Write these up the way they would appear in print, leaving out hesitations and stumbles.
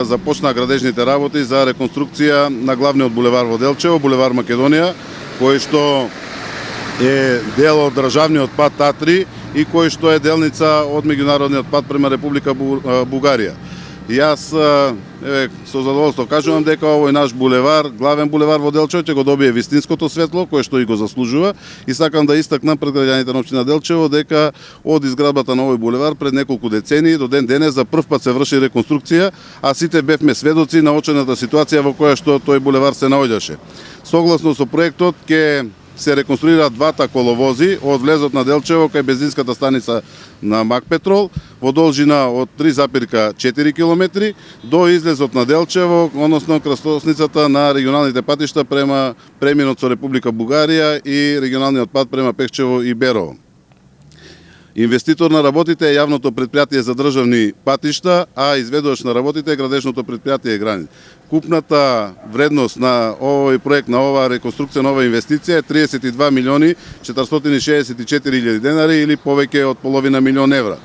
Започна градежните работи за реконструкција на главниот булевар во Делчево, булевар Македонија, кој што е дел од државниот пат А3 и кој што е делница од меѓународниот пат према Република Бугарија. Јас со задоволство кажувам дека овој наш булевар, главен булевар во Делчево, ќе го добие вистинското светло кое што и го заслужува, и сакам да истакнам пред граѓаните на општина Делчево дека од изградбата на овој булевар пред неколку децении до ден денес за прв пат се врши реконструкција, а сите бевме сведоци на очената ситуација во која што тој булевар се наоѓаше. Согласно со проектот ќе се реконструираат двата коловози од влезот на Делчево кај бензинската станица на Макпетрол во должина од 3,4 км до излезот на Делчево, односно крстосницата на регионалните патишта према преминот со Република Бугарија и регионалниот пат према Пехчево и Берово. Инвеститор на работите е јавното претпријатие за државни патишта, а изведувач на работите е градежното претпријатие Гранит. Купната вредност на овој проект, на оваа реконструкција, на оваа инвестиција е 32 милиони 464 илјади денари или повеќе од половина милион евра.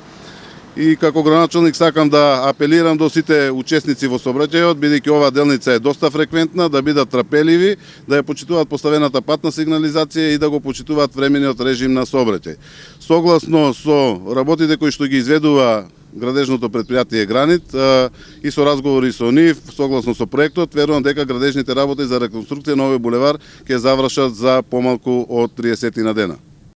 И како градоначалник сакам да апелирам до сите учесници во сообраќајот, бидејќи оваа делница е доста фреквентна, да бидат трапеливи, да ја почитуваат поставената патна сигнализација и да го почитуваат времениот режим на сообраќај. Согласно со работите кои што ги изведува градежното претпријатие Гранит и со разговори со нив, согласно со проектот, верувам дека градежните работи за реконструкција на овој булевар ќе завршат за помалку од 30 на дена.